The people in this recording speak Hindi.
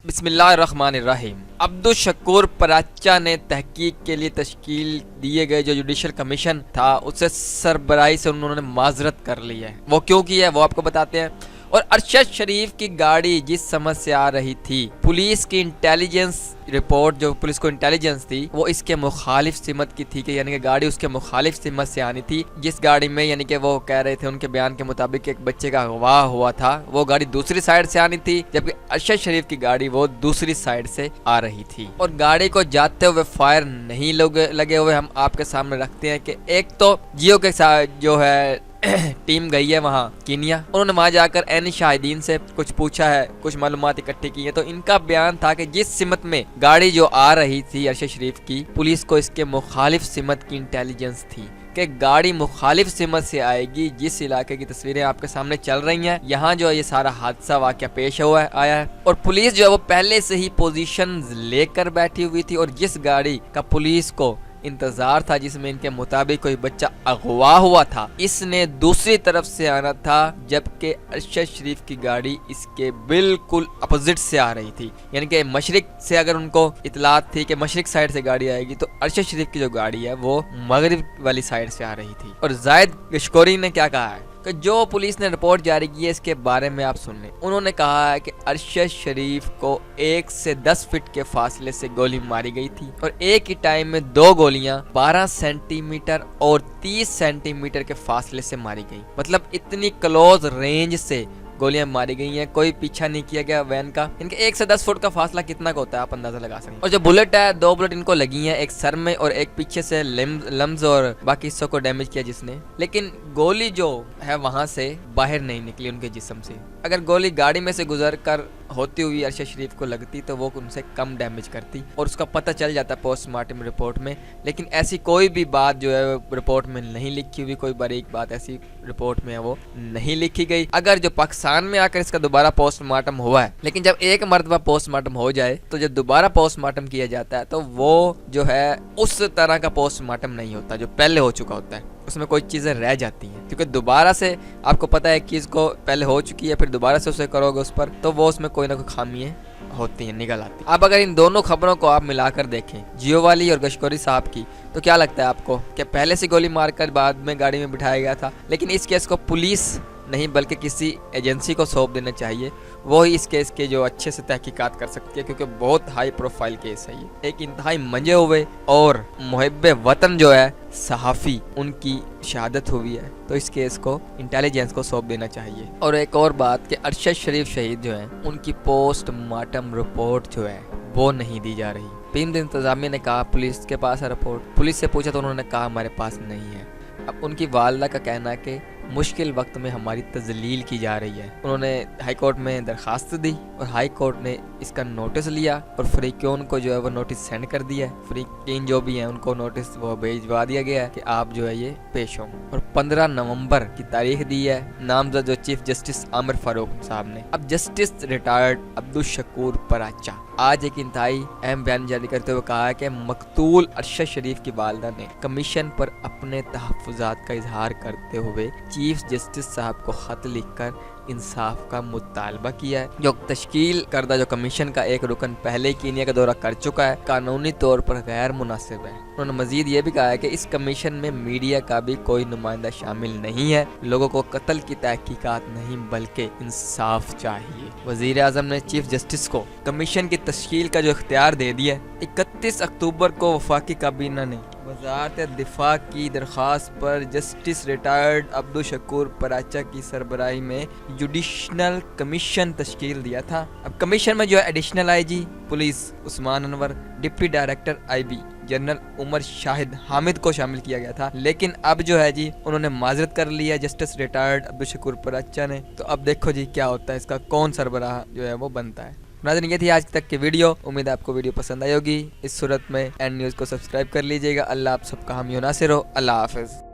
बिस्मिल्लाहिर्रहमानिर्रहीम। अब्दुल शकूर पराचा ने तहकीक के लिए तश्कील दिए गए जो जुडिशल कमीशन था उससे सरबराही से उन्होंने माजरत कर ली है। वो क्यों की है वो आपको बताते हैं। और अरशद शरीफ की गाड़ी जिस समझ से आ रही थी, पुलिस की इंटेलिजेंस रिपोर्ट जो पुलिस को इंटेलिजेंस थी वो इसके मुखालिफ सिमत की थी कि यानी कि गाड़ी उसके मुखालिफ सिमत से आनी थी। जिस गाड़ी में यानी कि वो कह रहे थे उनके बयान के मुताबिक एक बच्चे का अगवा हुआ था, वो गाड़ी दूसरी साइड से आनी थी, जबकि अरशद शरीफ की गाड़ी वो दूसरी साइड से आ रही थी। और गाड़ी को जाते हुए फायर नहीं लगे हुए हम आपके सामने रखते हैं कि एक तो जियो के साथ जो है टीम गई है वहाँ कीनिया, उन्होंने वहाँ जाकर एन शाहिदीन से कुछ पूछा है, कुछ मालूमात इकट्ठी की है। तो इनका बयान था कि जिस सिमत में गाड़ी जो आ रही थी अरशद शरीफ की, पुलिस को इसके मुखालिफ सिमत की इंटेलिजेंस थी कि गाड़ी मुखालिफ सिमत से आएगी। जिस इलाके की तस्वीरें आपके सामने चल रही हैं, यहाँ जो है ये सारा हादसा वाक़या पेश हुआ है आया है। और पुलिस जो है वो पहले से ही पोजीशन लेकर बैठी हुई थी। और जिस गाड़ी का पुलिस को इंतजार था, जिसमें इनके मुताबिक कोई बच्चा अगवा हुआ था, इसने दूसरी तरफ से आना था, जबकि अरशद शरीफ की गाड़ी इसके बिल्कुल अपोजिट से आ रही थी। यानी कि मशरिक से अगर उनको इतलात थी कि मशरिक साइड से गाड़ी आएगी, तो अरशद शरीफ की जो गाड़ी है वो मगरिब वाली साइड से आ रही थी। और जायद गशकोरी ने क्या कहा है कि जो पुलिस ने रिपोर्ट जारी की है इसके बारे में आप सुन लें। उन्होंने कहा है कि अरशद शरीफ को 1 से 10 फीट के फासले से गोली मारी गई थी और एक ही टाइम में 2 गोलियां 12 सेंटीमीटर और 30 सेंटीमीटर के फासले से मारी गई। मतलब इतनी क्लोज रेंज से गोलियां मारी गई हैं, कोई पीछा नहीं किया गया वैन का। इनके 1 से 10 फुट का फासला कितना का होता है आप अंदाजा लगा सकते हैं। और जो बुलेट है, 2 बुलेट इनको लगी हैं, एक सर में और एक पीछे से लम्स और बाकी हिस्सों को डैमेज किया जिसने। लेकिन गोली जो है वहां से बाहर नहीं निकली उनके जिस्म से। अगर गोली गाड़ी में से गुजर कर होती हुई अरशद शरीफ को लगती तो वो उनसे कम डैमेज करती और उसका पता चल जाता पोस्टमार्टम रिपोर्ट में। लेकिन ऐसी कोई भी बात जो है रिपोर्ट में नहीं लिखी हुई, कोई बारीक बात ऐसी रिपोर्ट में है वो नहीं लिखी गई। अगर जो पाकिस्तान में आकर इसका दोबारा पोस्टमार्टम हुआ है, लेकिन जब एक मरतबा पोस्टमार्टम हो जाए तो जब दोबारा पोस्टमार्टम किया जाता है तो वो जो है उस तरह का पोस्टमार्टम नहीं होता जो पहले हो चुका होता है। उसमें कोई चीज़ें रह जाती हैं, क्योंकि दोबारा से आपको पता है कि इसको पहले हो चुकी है, फिर दोबारा से उसे करोगे उस पर तो वो उसमें कोई ना कोई खामियां होती हैं, निकल आती हैं। अब अगर इन दोनों खबरों को आप मिलाकर देखें, जियो वाली और गशकोरी साहब की, तो क्या लगता है आपको कि पहले से गोली मारकर बाद में गाड़ी में बिठाया गया था? लेकिन इस केस को पुलिस नहीं बल्कि किसी एजेंसी को सौंप देना चाहिए, वो ही इस केस के जो अच्छे से तहकीकात कर सकती है, क्योंकि बहुत हाई प्रोफाइल केस है ये। एक इंतहाई मंजे हुए और मुहिब्बे वतन जो है सहाफ़ी, उनकी शहादत हुई है, तो इस केस को इंटेलिजेंस को सौंप देना चाहिए। और एक और बात कि अरशद शरीफ शहीद जो हैं उनकी पोस्टमार्टम रिपोर्ट जो है वो नहीं दी जा रही। पीएम इंतजामिया ने कहा पुलिस के पास है रिपोर्ट, पुलिस से पूछा तो उन्होंने कहा हमारे पास नहीं है। अब उनकी वालदा का कहना है कि मुश्किल वक्त में हमारी तजलील की जा रही है। उन्होंने हाई कोर्ट में दरखास्त दी और हाई कोर्ट ने इसका नोटिस लिया और फ्रीक्योन को जो है वो नोटिस सेंड कर दिया है। फ्रीक्योन जो भी हैं उनको नोटिस वो भेजवा दिया गया है कि आप जो है ये पेश हों। और 15 नवंबर की तारीख दी है नामजद जो चीफ जस्टिस आमिर फारूक साहब ने। अब जस्टिस रिटायर्ड अब्दुल शकूर पराचा आज एक इंतहाई अहम बयान जारी करते हुए कहा है कि मकतूल अरशद शरीफ की वालदा ने कमीशन पर अपने तहफ़्फ़ुज़ात का इजहार करते हुए चीफ जस्टिस साहब को खत लिखकर इंसाफ का मुतालबा किया है। जो तश्कील करदा जो कमीशन का एक रुकन पहले कीनिया का दौरा कर चुका है, कानूनी तौर पर गैर मुनासिब है। उन्होंने मजीद ये भी कहा है कि इस कमीशन में मीडिया का भी कोई नुमाइंदा शामिल नहीं है। लोगों को कत्ल की तहकीकात नहीं बल्कि इंसाफ चाहिए। वज़ीर आज़म ने चीफ जस्टिस को कमीशन की तश्कील का जो इख्तियार दे दिया है। 31 अक्टूबर को वफाकी काबीना ने वज़ारत दिफा की दरख्वास्त पर जस्टिस रिटायर्ड अब्दुल शकूर पराचा की सरबराही में जुडिशनल कमीशन तश्कील दिया था। अब कमीशन में जो है additional IG police Usman Anwar, deputy director IB general Umar Shahid Hamid को शामिल किया गया था। लेकिन अब जो है जी उन्होंने माजरत कर लिया जस्टिस रिटायर्ड अब्दुल शकूर पराचा ने। तो अब देखो जी क्या होता है, इसका कौन सरबराह जो है वो बनता है। नाज़रीन ये थी आज तक की वीडियो। उम्मीद है आपको वीडियो पसंद आई होगी। इस सूरत में एंड न्यूज़ को सब्सक्राइब कर लीजिएगा। अल्लाह आप सबका हामी नासिर हो। अल्लाह हाफ़िज़।